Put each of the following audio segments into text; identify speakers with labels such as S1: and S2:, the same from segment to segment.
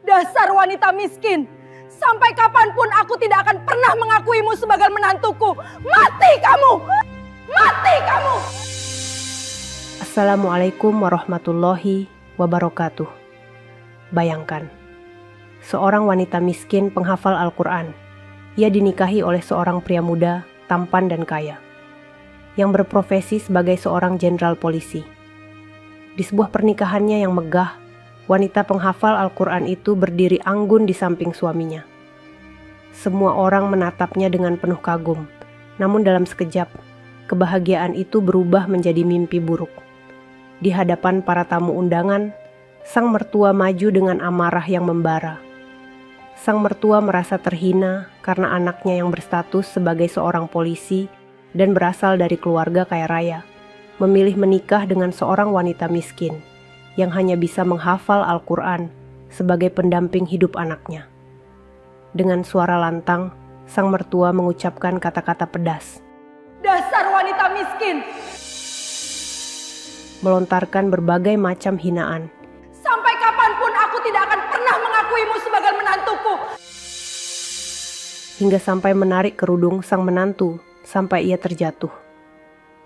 S1: Dasar wanita miskin. Sampai kapanpun aku tidak akan pernah mengakuimu sebagai menantuku. Mati kamu! Mati kamu!
S2: Assalamualaikum warahmatullahi wabarakatuh. Bayangkan, seorang wanita miskin penghafal Al-Quran. Ia dinikahi oleh seorang pria muda, tampan dan kaya, yang berprofesi sebagai seorang jenderal polisi. Di sebuah pernikahannya yang megah, wanita penghafal Al-Quran itu berdiri anggun di samping suaminya. Semua orang menatapnya dengan penuh kagum, namun dalam sekejap, kebahagiaan itu berubah menjadi mimpi buruk. Di hadapan para tamu undangan, sang mertua maju dengan amarah yang membara. Sang mertua merasa terhina karena anaknya yang berstatus sebagai seorang polisi dan berasal dari keluarga kaya raya, memilih menikah dengan seorang wanita miskin yang hanya bisa menghafal Al-Quran sebagai pendamping hidup anaknya. Dengan suara lantang, sang mertua mengucapkan kata-kata pedas.
S1: Dasar wanita miskin!
S2: Melontarkan berbagai macam hinaan.
S1: Sampai kapanpun aku tidak akan pernah mengakuimu sebagai menantuku.
S2: Hingga sampai menarik kerudung sang menantu sampai ia terjatuh.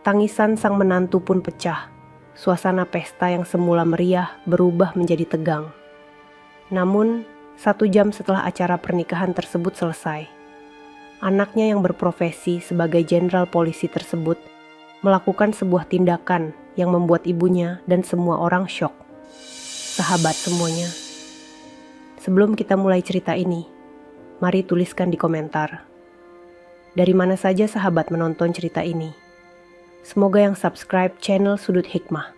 S2: Tangisan sang menantu pun pecah. Suasana pesta yang semula meriah berubah menjadi tegang. Namun, 1 jam setelah acara pernikahan tersebut selesai, anaknya yang berprofesi sebagai jenderal polisi tersebut melakukan sebuah tindakan yang membuat ibunya dan semua orang syok. Sahabat semuanya, sebelum kita mulai cerita ini, mari tuliskan di komentar, dari mana saja sahabat menonton cerita ini. Semoga yang subscribe channel Sudut Hikmah.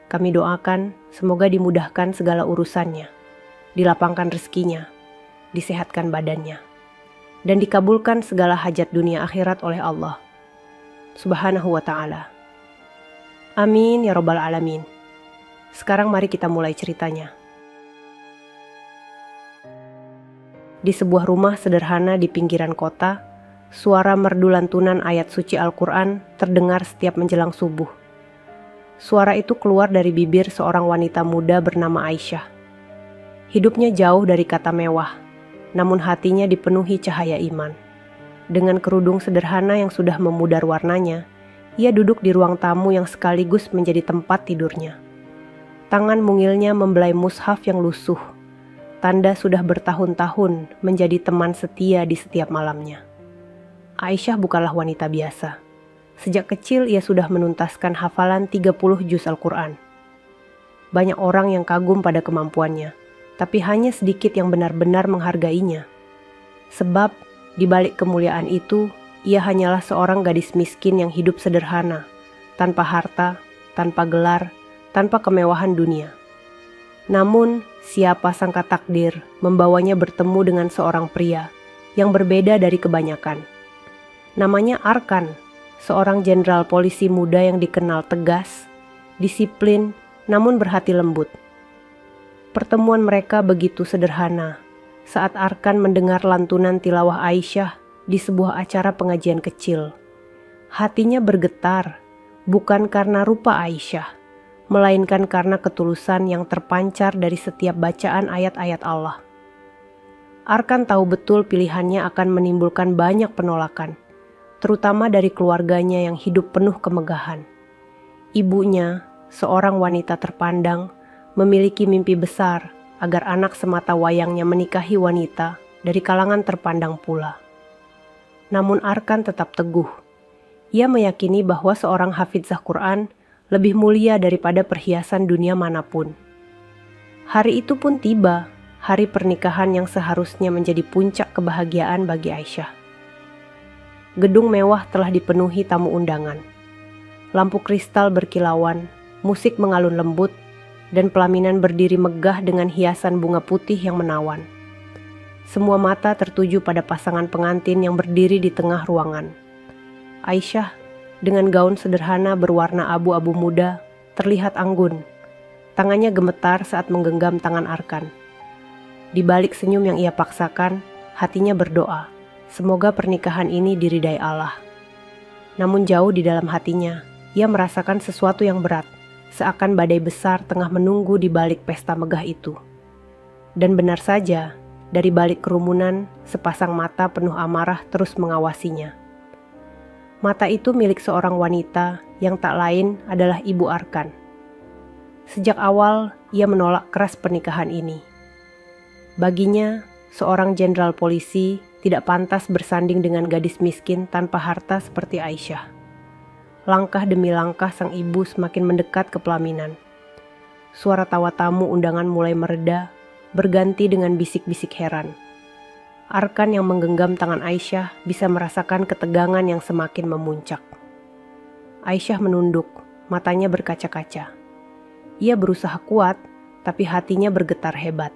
S2: Kami doakan semoga dimudahkan segala urusannya, dilapangkan rezekinya, disehatkan badannya, dan dikabulkan segala hajat dunia akhirat oleh Allah Subhanahu wa ta'ala. Amin ya Rabbal Alamin. Sekarang mari kita mulai ceritanya. Di sebuah rumah sederhana di pinggiran kota, suara merdu lantunan ayat suci Al-Quran terdengar setiap menjelang subuh. Suara itu keluar dari bibir seorang wanita muda bernama Aisyah. Hidupnya jauh dari kata mewah, namun hatinya dipenuhi cahaya iman. Dengan kerudung sederhana yang sudah memudar warnanya, ia duduk di ruang tamu yang sekaligus menjadi tempat tidurnya. Tangan mungilnya membelai mushaf yang lusuh, tanda sudah bertahun-tahun menjadi teman setia di setiap malamnya. Aisyah bukanlah wanita biasa. Sejak kecil ia sudah menuntaskan hafalan 30 juz Al-Quran. Banyak orang yang kagum pada kemampuannya, tapi hanya sedikit yang benar-benar menghargainya. Sebab, di balik kemuliaan itu, ia hanyalah seorang gadis miskin yang hidup sederhana, tanpa harta, tanpa gelar, tanpa kemewahan dunia. Namun, siapa sangka takdir membawanya bertemu dengan seorang pria yang berbeda dari kebanyakan. Namanya Arkan, seorang jenderal polisi muda yang dikenal tegas, disiplin, namun berhati lembut. Pertemuan mereka begitu sederhana saat Arkan mendengar lantunan tilawah Aisyah di sebuah acara pengajian kecil. Hatinya bergetar, bukan karena rupa Aisyah, melainkan karena ketulusan yang terpancar dari setiap bacaan ayat-ayat Allah. Arkan tahu betul pilihannya akan menimbulkan banyak penolakan, terutama dari keluarganya yang hidup penuh kemegahan. Ibunya, seorang wanita terpandang, memiliki mimpi besar agar anak semata wayangnya menikahi wanita dari kalangan terpandang pula. Namun Arkan tetap teguh. Ia meyakini bahwa seorang hafizah Quran lebih mulia daripada perhiasan dunia manapun. Hari itu pun tiba, hari pernikahan yang seharusnya menjadi puncak kebahagiaan bagi Aisyah. Gedung mewah telah dipenuhi tamu undangan. Lampu kristal berkilauan, musik mengalun lembut, dan pelaminan berdiri megah dengan hiasan bunga putih yang menawan. Semua mata tertuju pada pasangan pengantin yang berdiri di tengah ruangan. Aisyah, dengan gaun sederhana berwarna abu-abu muda, terlihat anggun. Tangannya gemetar saat menggenggam tangan Arkan. Di balik senyum yang ia paksakan, hatinya berdoa. Semoga pernikahan ini diridai Allah. Namun jauh di dalam hatinya, ia merasakan sesuatu yang berat, seakan badai besar tengah menunggu di balik pesta megah itu. Dan benar saja, dari balik kerumunan, sepasang mata penuh amarah terus mengawasinya. Mata itu milik seorang wanita yang tak lain adalah Ibu Arkan. Sejak awal, ia menolak keras pernikahan ini. Baginya, seorang jenderal polisi tidak pantas bersanding dengan gadis miskin tanpa harta seperti Aisyah. Langkah demi langkah sang ibu semakin mendekat ke pelaminan. Suara tawa tamu undangan mulai mereda, berganti dengan bisik-bisik heran. Arkan yang menggenggam tangan Aisyah bisa merasakan ketegangan yang semakin memuncak. Aisyah menunduk, matanya berkaca-kaca. Ia berusaha kuat, tapi hatinya bergetar hebat.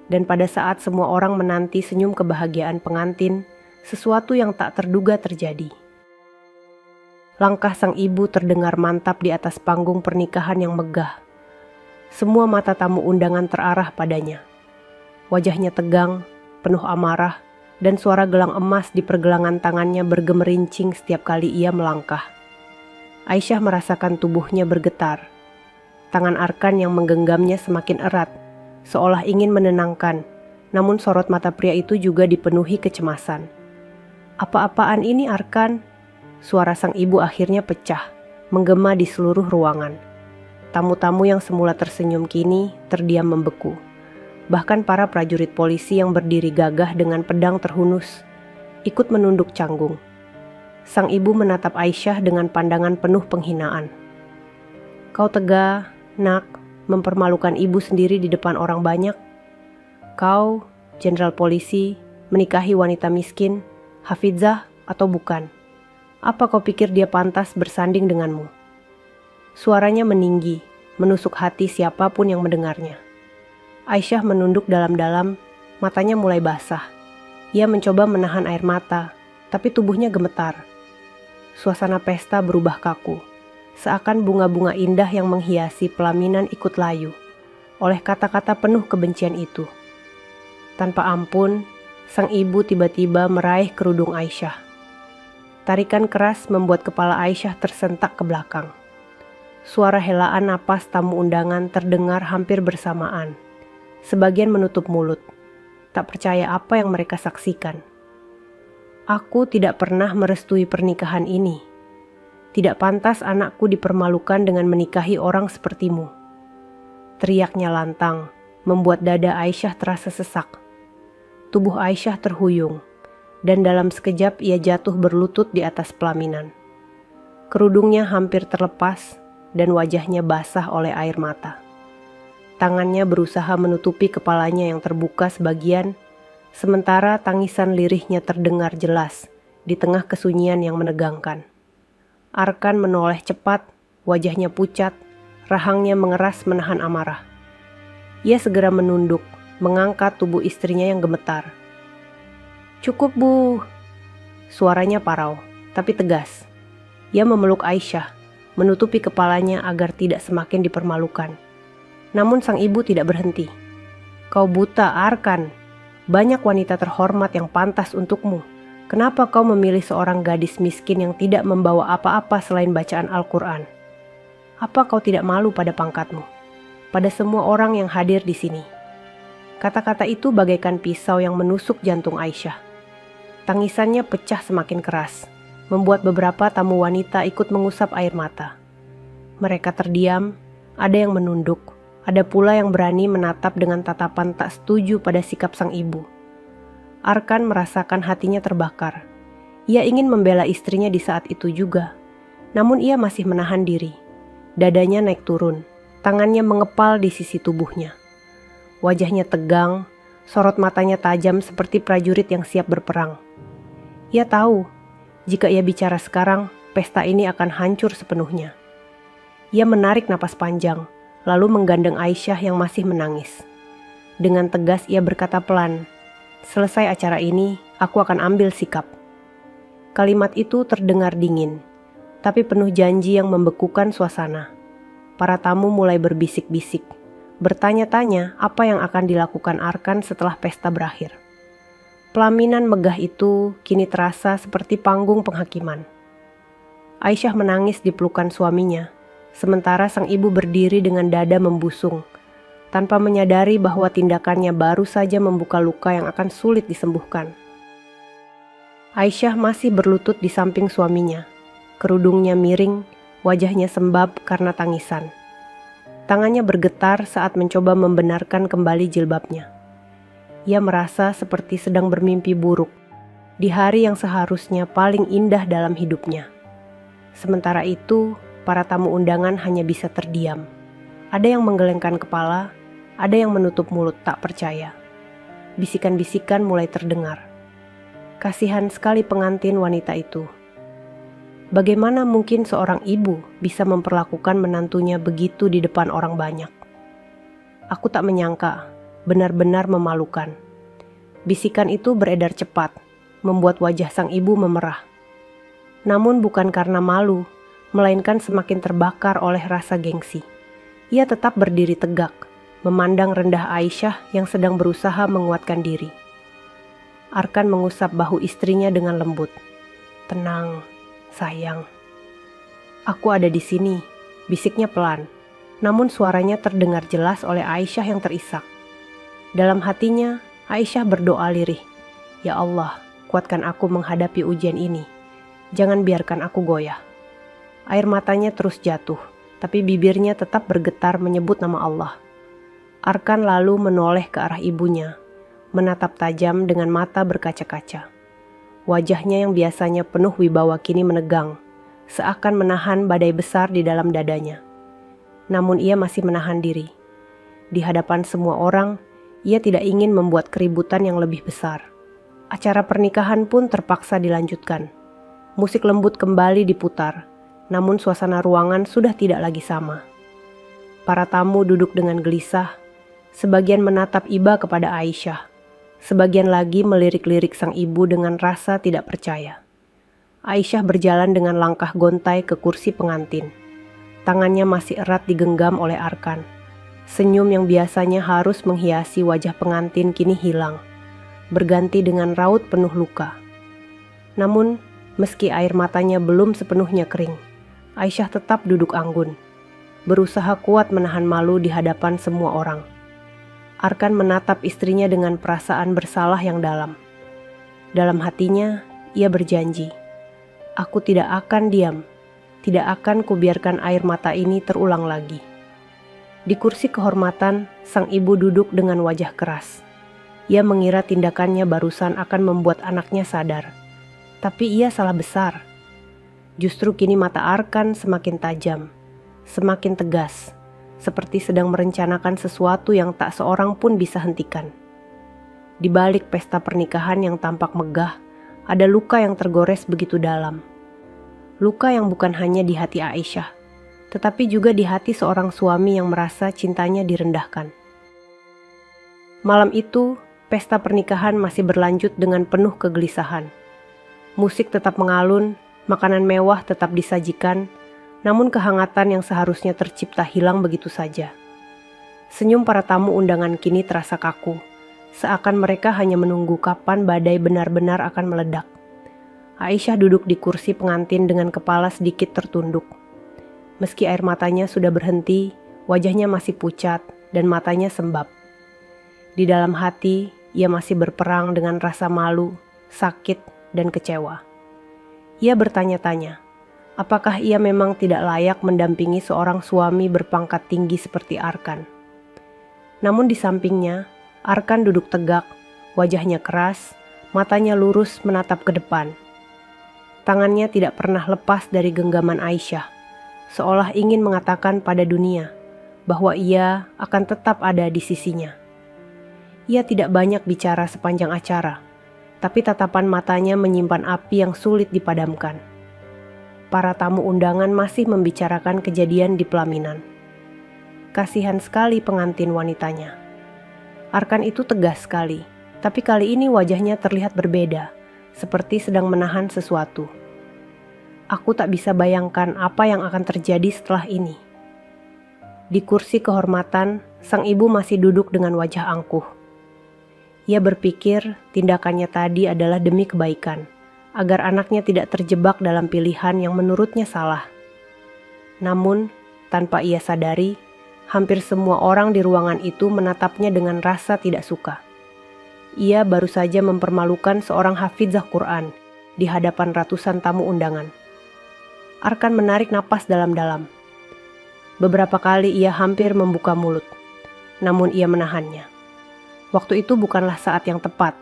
S2: Dan pada saat semua orang menanti senyum kebahagiaan pengantin, sesuatu yang tak terduga terjadi. Langkah sang ibu terdengar mantap di atas panggung pernikahan yang megah. Semua mata tamu undangan terarah padanya. Wajahnya tegang, penuh amarah, dan suara gelang emas di pergelangan tangannya bergemerincing setiap kali ia melangkah. Aisyah merasakan tubuhnya bergetar. Tangan Arkan yang menggenggamnya semakin erat, seolah ingin menenangkan, namun sorot mata pria itu juga dipenuhi kecemasan. Apa-apaan ini Arkan? Suara sang ibu akhirnya pecah, menggema di seluruh ruangan. Tamu-tamu yang semula tersenyum kini terdiam membeku. Bahkan para prajurit polisi yang berdiri gagah dengan pedang terhunus, ikut menunduk canggung. Sang ibu menatap Aisyah dengan pandangan penuh penghinaan. Kau tega, nak, mempermalukan ibu sendiri di depan orang banyak. Kau, jenderal polisi, menikahi wanita miskin, Hafizah atau bukan? Apa kau pikir dia pantas bersanding denganmu? Suaranya meninggi, menusuk hati siapapun yang mendengarnya. Aisyah menunduk dalam-dalam, matanya mulai basah. Ia mencoba menahan air mata, tapi tubuhnya gemetar. Suasana pesta berubah kaku, seakan bunga-bunga indah yang menghiasi pelaminan ikut layu oleh kata-kata penuh kebencian itu. Tanpa ampun, sang ibu tiba-tiba meraih kerudung Aisyah. Tarikan keras membuat kepala Aisyah tersentak ke belakang. Suara helaan napas tamu undangan terdengar hampir bersamaan. Sebagian menutup mulut, tak percaya apa yang mereka saksikan. Aku tidak pernah merestui pernikahan ini. Tidak pantas anakku dipermalukan dengan menikahi orang sepertimu. Teriaknya lantang, membuat dada Aisyah terasa sesak. Tubuh Aisyah terhuyung, dan dalam sekejap ia jatuh berlutut di atas pelaminan. Kerudungnya hampir terlepas, dan wajahnya basah oleh air mata. Tangannya berusaha menutupi kepalanya yang terbuka sebagian, sementara tangisan lirihnya terdengar jelas di tengah kesunyian yang menegangkan. Arkan menoleh cepat, wajahnya pucat, rahangnya mengeras menahan amarah. Ia segera menunduk, mengangkat tubuh istrinya yang gemetar. "Cukup, Bu." Suaranya parau, tapi tegas. Ia memeluk Aisyah, menutupi kepalanya agar tidak semakin dipermalukan. Namun sang ibu tidak berhenti. "Kau buta, Arkan. Banyak wanita terhormat yang pantas untukmu. Kenapa kau memilih seorang gadis miskin yang tidak membawa apa-apa selain bacaan Al-Quran? Apa kau tidak malu pada pangkatmu? Pada semua orang yang hadir di sini?" Kata-kata itu bagaikan pisau yang menusuk jantung Aisyah. Tangisannya pecah semakin keras, membuat beberapa tamu wanita ikut mengusap air mata. Mereka terdiam, ada yang menunduk. Ada pula yang berani menatap dengan tatapan tak setuju pada sikap sang ibu. Arkan merasakan hatinya terbakar. Ia ingin membela istrinya di saat itu juga. Namun ia masih menahan diri. Dadanya naik turun, tangannya mengepal di sisi tubuhnya. Wajahnya tegang, sorot matanya tajam seperti prajurit yang siap berperang. Ia tahu, jika ia bicara sekarang, pesta ini akan hancur sepenuhnya. Ia menarik napas panjang, lalu menggandeng Aisyah yang masih menangis. Dengan tegas ia berkata pelan, "Selesai acara ini, aku akan ambil sikap." Kalimat itu terdengar dingin, tapi penuh janji yang membekukan suasana. Para tamu mulai berbisik-bisik, bertanya-tanya apa yang akan dilakukan Arkan setelah pesta berakhir. Pelaminan megah itu kini terasa seperti panggung penghakiman. Aisyah menangis di pelukan suaminya, sementara sang ibu berdiri dengan dada membusung, tanpa menyadari bahwa tindakannya baru saja membuka luka yang akan sulit disembuhkan. Aisyah masih berlutut di samping suaminya. Kerudungnya miring, wajahnya sembab karena tangisan. Tangannya bergetar saat mencoba membenarkan kembali jilbabnya. Ia merasa seperti sedang bermimpi buruk di hari yang seharusnya paling indah dalam hidupnya. Sementara itu, para tamu undangan hanya bisa terdiam. Ada yang menggelengkan kepala, ada yang menutup mulut tak percaya. Bisikan-bisikan mulai terdengar. Kasihan sekali pengantin wanita itu. Bagaimana mungkin seorang ibu bisa memperlakukan menantunya begitu di depan orang banyak? Aku tak menyangka, benar-benar memalukan. Bisikan itu beredar cepat, membuat wajah sang ibu memerah. Namun bukan karena malu, melainkan semakin terbakar oleh rasa gengsi. Ia tetap berdiri tegak, memandang rendah Aisyah yang sedang berusaha menguatkan diri. Arkan mengusap bahu istrinya dengan lembut. "Tenang, sayang. Aku ada di sini," bisiknya pelan. Namun suaranya terdengar jelas oleh Aisyah yang terisak. Dalam hatinya, Aisyah berdoa lirih, "Ya Allah, kuatkan aku menghadapi ujian ini. Jangan biarkan aku goyah." Air matanya terus jatuh, tapi bibirnya tetap bergetar menyebut nama Allah. Arkan lalu menoleh ke arah ibunya, menatap tajam dengan mata berkaca-kaca. Wajahnya yang biasanya penuh wibawa kini menegang, seakan menahan badai besar di dalam dadanya. Namun ia masih menahan diri. Di hadapan semua orang, ia tidak ingin membuat keributan yang lebih besar. Acara pernikahan pun terpaksa dilanjutkan. Musik lembut kembali diputar, namun suasana ruangan sudah tidak lagi sama. Para tamu duduk dengan gelisah, sebagian menatap iba kepada Aisyah, sebagian lagi melirik-lirik sang ibu dengan rasa tidak percaya. Aisyah berjalan dengan langkah gontai ke kursi pengantin. Tangannya masih erat digenggam oleh Arkan. Senyum yang biasanya harus menghiasi wajah pengantin kini hilang, berganti dengan raut penuh luka. Namun, meski air matanya belum sepenuhnya kering, Aisyah tetap duduk anggun, berusaha kuat menahan malu di hadapan semua orang. Arkan menatap istrinya dengan perasaan bersalah yang dalam. Dalam hatinya, ia berjanji, "Aku tidak akan diam, tidak akan kubiarkan air mata ini terulang lagi." Di kursi kehormatan, sang ibu duduk dengan wajah keras. Ia mengira tindakannya barusan akan membuat anaknya sadar. Tapi ia salah besar. Justru kini mata Arkan semakin tajam, semakin tegas, seperti sedang merencanakan sesuatu yang tak seorang pun bisa hentikan. Di balik pesta pernikahan yang tampak megah, ada luka yang tergores begitu dalam. Luka yang bukan hanya di hati Aisyah, tetapi juga di hati seorang suami yang merasa cintanya direndahkan. Malam itu, pesta pernikahan masih berlanjut dengan penuh kegelisahan. Musik tetap mengalun, makanan mewah tetap disajikan, namun kehangatan yang seharusnya tercipta hilang begitu saja. Senyum para tamu undangan kini terasa kaku, seakan mereka hanya menunggu kapan badai benar-benar akan meledak. Aisyah duduk di kursi pengantin dengan kepala sedikit tertunduk. Meski air matanya sudah berhenti, wajahnya masih pucat dan matanya sembab. Di dalam hati, ia masih berperang dengan rasa malu, sakit, dan kecewa. Ia bertanya-tanya, apakah ia memang tidak layak mendampingi seorang suami berpangkat tinggi seperti Arkan? Namun di sampingnya, Arkan duduk tegak, wajahnya keras, matanya lurus menatap ke depan. Tangannya tidak pernah lepas dari genggaman Aisyah, seolah ingin mengatakan pada dunia bahwa ia akan tetap ada di sisinya. Ia tidak banyak bicara sepanjang acara, tapi tatapan matanya menyimpan api yang sulit dipadamkan. Para tamu undangan masih membicarakan kejadian di pelaminan. Kasihan sekali pengantin wanitanya. Arkan itu tegas sekali, tapi kali ini wajahnya terlihat berbeda, seperti sedang menahan sesuatu. Aku tak bisa bayangkan apa yang akan terjadi setelah ini. Di kursi kehormatan, sang ibu masih duduk dengan wajah angkuh. Ia berpikir tindakannya tadi adalah demi kebaikan, agar anaknya tidak terjebak dalam pilihan yang menurutnya salah. Namun, tanpa ia sadari, Hampir semua orang di ruangan itu menatapnya dengan rasa tidak suka. Ia baru saja mempermalukan seorang hafizah Quran di hadapan ratusan tamu undangan. Arkan menarik napas dalam-dalam. Beberapa kali ia hampir membuka mulut, namun ia menahannya. Waktu itu bukanlah saat yang tepat.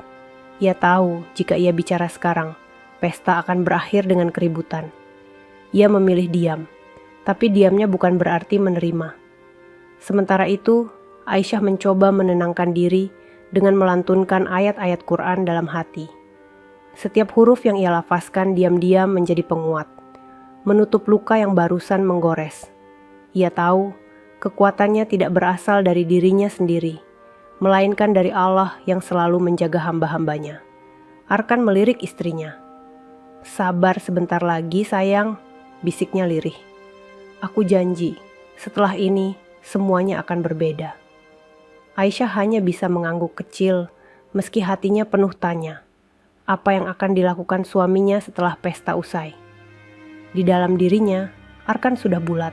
S2: Ia tahu jika ia bicara sekarang, pesta akan berakhir dengan keributan. Ia memilih diam, tapi diamnya bukan berarti menerima. Sementara itu, Aisyah mencoba menenangkan diri dengan melantunkan ayat-ayat Quran dalam hati. Setiap huruf yang ia lafazkan diam-diam menjadi penguat, menutup luka yang barusan menggores. Ia tahu kekuatannya tidak berasal dari dirinya sendiri, melainkan dari Allah yang selalu menjaga hamba-hambanya. Arkan melirik istrinya. "Sabar sebentar lagi sayang," bisiknya lirih. "Aku janji, setelah ini semuanya akan berbeda." Aisyah hanya bisa mengangguk kecil, meski hatinya penuh tanya. Apa yang akan dilakukan suaminya setelah pesta usai? Di dalam dirinya, Arkan sudah bulat.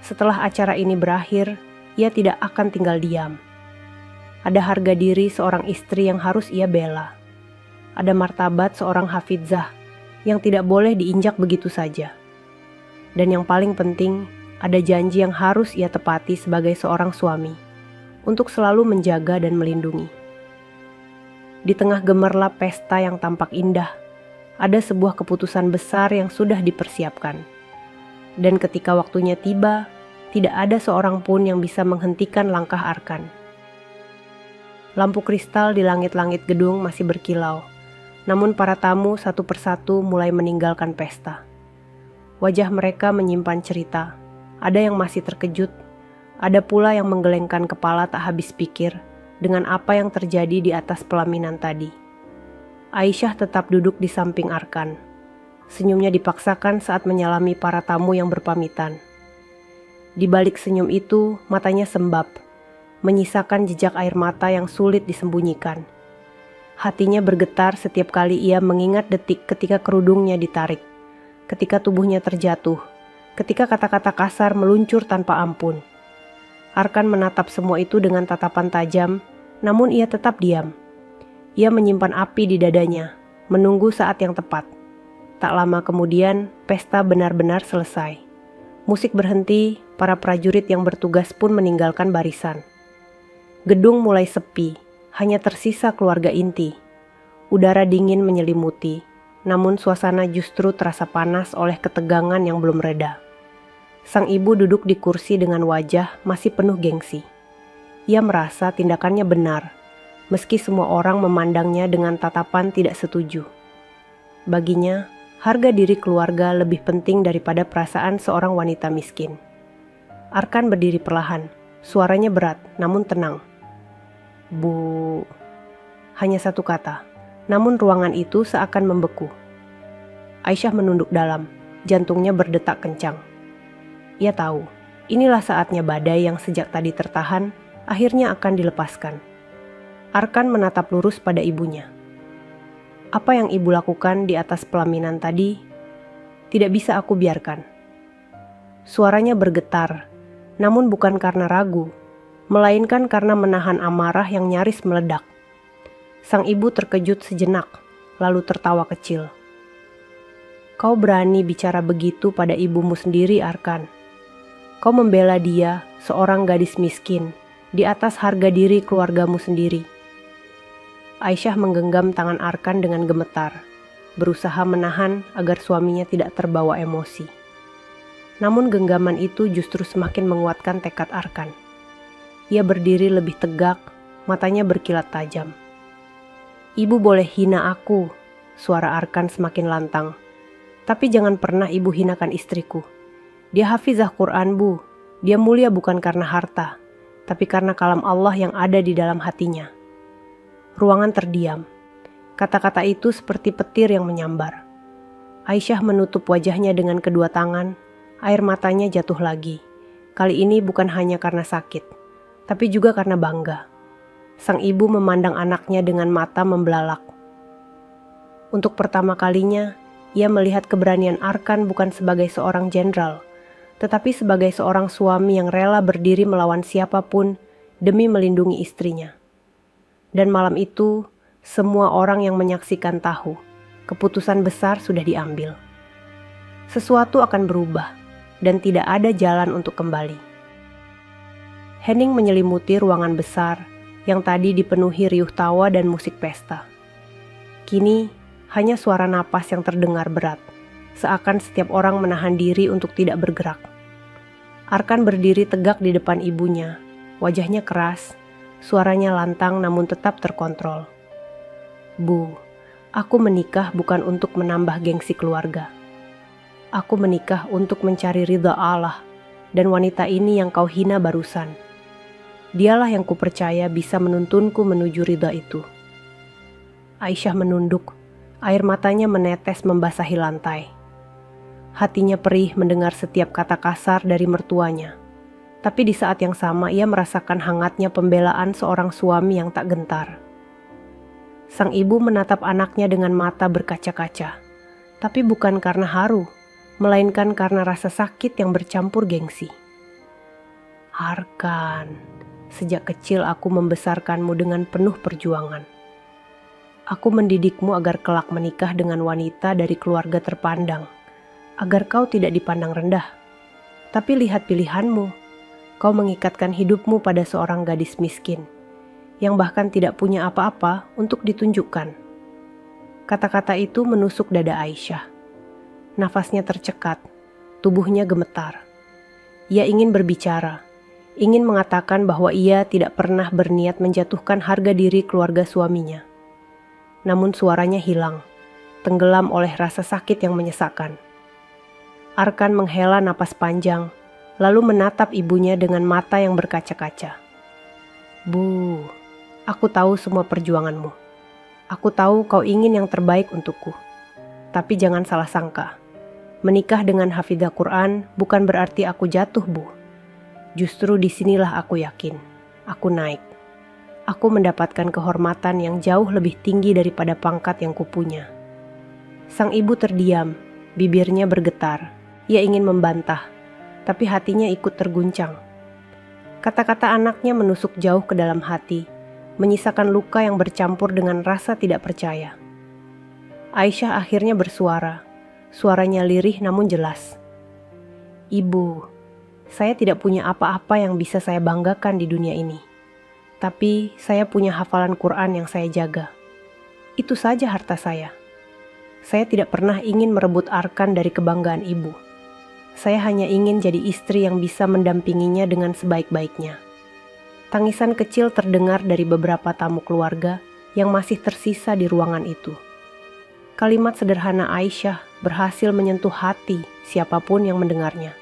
S2: Setelah acara ini berakhir, ia tidak akan tinggal diam. Ada harga diri seorang istri yang harus ia bela. Ada martabat seorang hafizah yang tidak boleh diinjak begitu saja. Dan yang paling penting, ada janji yang harus ia tepati sebagai seorang suami, untuk selalu menjaga dan melindungi. Di tengah gemerlap pesta yang tampak indah, ada sebuah keputusan besar yang sudah dipersiapkan. Dan ketika waktunya tiba, tidak ada seorang pun yang bisa menghentikan langkah Arkan. Lampu kristal di langit-langit gedung masih berkilau, namun para tamu satu persatu mulai meninggalkan pesta. Wajah mereka menyimpan cerita, ada yang masih terkejut, ada pula yang menggelengkan kepala tak habis pikir dengan apa yang terjadi di atas pelaminan tadi. Aisyah tetap duduk di samping Arkan. Senyumnya dipaksakan saat menyalami para tamu yang berpamitan. Di balik senyum itu, matanya sembab, menyisakan jejak air mata yang sulit disembunyikan. Hatinya bergetar setiap kali ia mengingat detik ketika kerudungnya ditarik, ketika tubuhnya terjatuh, ketika kata-kata kasar meluncur tanpa ampun. Arkan menatap semua itu dengan tatapan tajam, namun ia tetap diam. Ia menyimpan api di dadanya, menunggu saat yang tepat. Tak lama kemudian, pesta benar-benar selesai. Musik berhenti, para prajurit yang bertugas pun meninggalkan barisan. Gedung mulai sepi, hanya tersisa keluarga inti. Udara dingin menyelimuti, namun suasana justru terasa panas oleh ketegangan yang belum reda. Sang ibu duduk di kursi dengan wajah masih penuh gengsi. Ia merasa tindakannya benar, meski semua orang memandangnya dengan tatapan tidak setuju. Baginya, harga diri keluarga lebih penting daripada perasaan seorang wanita miskin. Arkan berdiri perlahan, suaranya berat namun tenang. "Bu..." Hanya satu kata, namun ruangan itu seakan membeku. Aisyah menunduk dalam, jantungnya berdetak kencang. Ia tahu, inilah saatnya badai yang sejak tadi tertahan, akhirnya akan dilepaskan. Arkan menatap lurus pada ibunya. "Apa yang ibu lakukan di atas pelaminan tadi, tidak bisa aku biarkan." Suaranya bergetar, namun bukan karena ragu, melainkan karena menahan amarah yang nyaris meledak. Sang ibu terkejut sejenak, lalu tertawa kecil. "Kau berani bicara begitu pada ibumu sendiri, Arkan. Kau membela dia, seorang gadis miskin, di atas harga diri keluargamu sendiri." Aisyah menggenggam tangan Arkan dengan gemetar, berusaha menahan agar suaminya tidak terbawa emosi. Namun genggaman itu justru semakin menguatkan tekad Arkan. Ia berdiri lebih tegak, matanya berkilat tajam. "Ibu boleh hina aku," suara Arkan semakin lantang. "Tapi jangan pernah ibu hinakan istriku. Dia hafizah Quran, Bu. Dia mulia bukan karena harta, tapi karena kalam Allah yang ada di dalam hatinya." Ruangan terdiam. Kata-kata itu seperti petir yang menyambar. Aisyah menutup wajahnya dengan kedua tangan, air matanya jatuh lagi. Kali ini bukan hanya karena sakit, tapi juga karena bangga. Sang ibu memandang anaknya dengan mata membelalak. Untuk pertama kalinya, ia melihat keberanian Arkan bukan sebagai seorang jenderal, tetapi sebagai seorang suami yang rela berdiri melawan siapapun demi melindungi istrinya. Dan malam itu, semua orang yang menyaksikan tahu, keputusan besar sudah diambil. Sesuatu akan berubah, dan tidak ada jalan untuk kembali. Hening menyelimuti ruangan besar yang tadi dipenuhi riuh tawa dan musik pesta. Kini, hanya suara napas yang terdengar berat, seakan setiap orang menahan diri untuk tidak bergerak. Arkan berdiri tegak di depan ibunya, wajahnya keras, suaranya lantang namun tetap terkontrol. Bu, aku menikah bukan untuk menambah gengsi keluarga. Aku menikah untuk mencari ridha Allah dan wanita ini yang kau hina barusan. Dialah yang kupercaya bisa menuntunku menuju ridha itu. Aisyah menunduk, air matanya menetes membasahi lantai. Hatinya perih mendengar setiap kata kasar dari mertuanya. Tapi di saat yang sama ia merasakan hangatnya pembelaan seorang suami yang tak gentar. Sang ibu menatap anaknya dengan mata berkaca-kaca. Tapi bukan karena haru, melainkan karena rasa sakit yang bercampur gengsi. Arkan, sejak kecil aku membesarkanmu dengan penuh perjuangan. Aku mendidikmu agar kelak menikah dengan wanita dari keluarga terpandang, agar kau tidak dipandang rendah. Tapi lihat pilihanmu, kau mengikatkan hidupmu pada seorang gadis miskin, yang bahkan tidak punya apa-apa untuk ditunjukkan. Kata-kata itu menusuk dada Aisyah. Nafasnya tercekat, tubuhnya gemetar. Ia ingin berbicara, ingin mengatakan bahwa ia tidak pernah berniat menjatuhkan harga diri keluarga suaminya. Namun suaranya hilang, tenggelam oleh rasa sakit yang menyesakkan. Arkan menghela napas panjang, lalu menatap ibunya dengan mata yang berkaca-kaca. Bu, aku tahu semua perjuanganmu. Aku tahu kau ingin yang terbaik untukku. Tapi jangan salah sangka. Menikah dengan hafidhah Quran bukan berarti aku jatuh, Bu. Justru disinilah aku yakin. Aku naik. Aku mendapatkan kehormatan yang jauh lebih tinggi daripada pangkat yang kupunya. Sang ibu terdiam, bibirnya bergetar. Ia ingin membantah, tapi hatinya ikut terguncang. Kata-kata anaknya menusuk jauh ke dalam hati, menyisakan luka yang bercampur dengan rasa tidak percaya. Aisyah akhirnya bersuara, suaranya lirih namun jelas. Ibu, saya tidak punya apa-apa yang bisa saya banggakan di dunia ini. Tapi saya punya hafalan Quran yang saya jaga. Itu saja harta saya. Saya tidak pernah ingin merebut Arkan dari kebanggaan ibu. Saya hanya ingin jadi istri yang bisa mendampinginya dengan sebaik-baiknya. Tangisan kecil terdengar dari beberapa tamu keluarga yang masih tersisa di ruangan itu. Kalimat sederhana Aisyah berhasil menyentuh hati siapapun yang mendengarnya.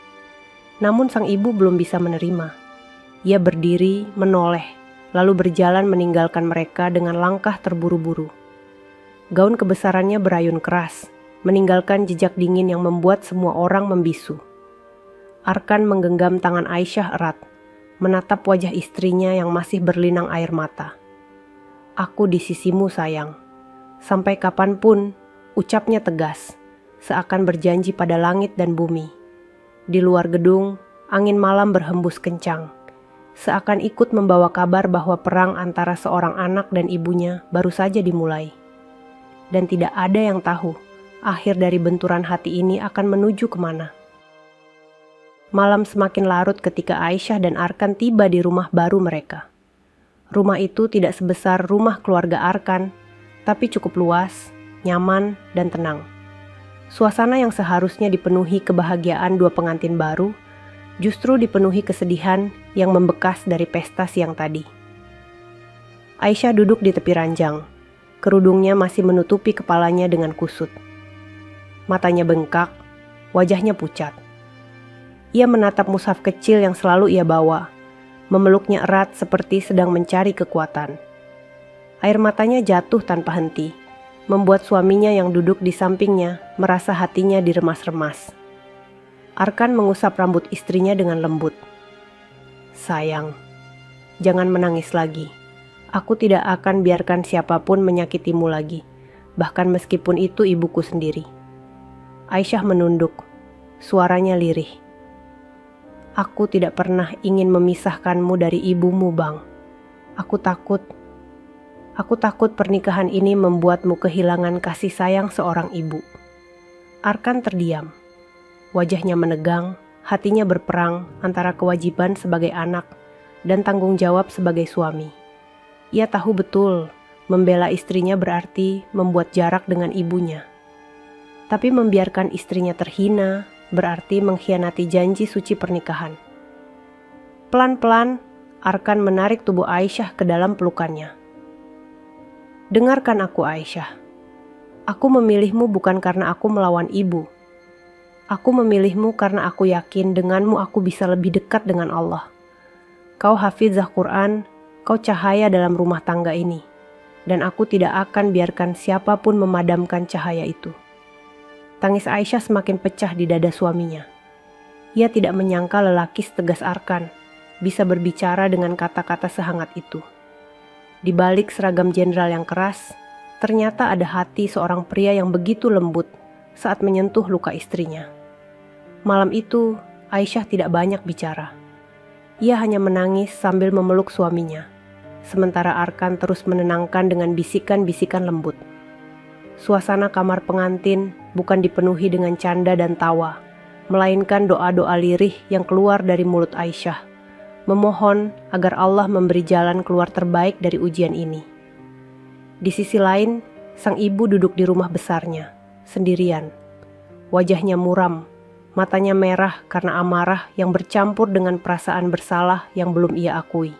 S2: Namun sang ibu belum bisa menerima. Ia berdiri, menoleh, lalu berjalan meninggalkan mereka dengan langkah terburu-buru. Gaun kebesarannya berayun keras, meninggalkan jejak dingin yang membuat semua orang membisu. Arkan menggenggam tangan Aisyah erat, menatap wajah istrinya yang masih berlinang air mata. Aku di sisimu sayang, sampai kapanpun, ucapnya tegas, seakan berjanji pada langit dan bumi. Di luar gedung, angin malam berhembus kencang, seakan ikut membawa kabar bahwa perang antara seorang anak dan ibunya baru saja dimulai. Dan tidak ada yang tahu akhir dari benturan hati ini akan menuju kemana. Malam semakin larut ketika Aisyah dan Arkan tiba di rumah baru mereka. Rumah itu tidak sebesar rumah keluarga Arkan, tapi cukup luas, nyaman, dan tenang. Suasana yang seharusnya dipenuhi kebahagiaan dua pengantin baru, justru dipenuhi kesedihan yang membekas dari pesta siang tadi. Aisyah duduk di tepi ranjang, kerudungnya masih menutupi kepalanya dengan kusut. Matanya bengkak, wajahnya pucat. Ia menatap mushaf kecil yang selalu ia bawa, memeluknya erat seperti sedang mencari kekuatan. Air matanya jatuh tanpa henti, membuat suaminya yang duduk di sampingnya merasa hatinya diremas-remas. Arkan mengusap rambut istrinya dengan lembut. Sayang, jangan menangis lagi. Aku tidak akan biarkan siapapun menyakitimu lagi, bahkan meskipun itu ibuku sendiri. Aisyah menunduk, suaranya lirih. Aku tidak pernah ingin memisahkanmu dari ibumu, Bang. Aku takut pernikahan ini membuatmu kehilangan kasih sayang seorang ibu. Arkan terdiam. Wajahnya menegang, hatinya berperang antara kewajiban sebagai anak dan tanggung jawab sebagai suami. Ia tahu betul, membela istrinya berarti membuat jarak dengan ibunya. Tapi membiarkan istrinya terhina berarti mengkhianati janji suci pernikahan. Pelan-pelan, Arkan menarik tubuh Aisyah ke dalam pelukannya. Dengarkan aku, Aisyah. Aku memilihmu bukan karena aku melawan ibu. Aku memilihmu karena aku yakin denganmu aku bisa lebih dekat dengan Allah. Kau hafizah Quran, kau cahaya dalam rumah tangga ini. Dan aku tidak akan biarkan siapapun memadamkan cahaya itu. Tangis Aisyah semakin pecah di dada suaminya. Ia tidak menyangka lelaki setegas Arkan bisa berbicara dengan kata-kata sehangat itu. Di balik seragam jenderal yang keras, ternyata ada hati seorang pria yang begitu lembut saat menyentuh luka istrinya. Malam itu, Aisyah tidak banyak bicara. Ia hanya menangis sambil memeluk suaminya, sementara Arkan terus menenangkan dengan bisikan-bisikan lembut. Suasana kamar pengantin bukan dipenuhi dengan canda dan tawa, melainkan doa-doa lirih yang keluar dari mulut Aisyah, memohon agar Allah memberi jalan keluar terbaik dari ujian ini. Di sisi lain, sang ibu duduk di rumah besarnya, sendirian. Wajahnya muram, matanya merah karena amarah yang bercampur dengan perasaan bersalah yang belum ia akui.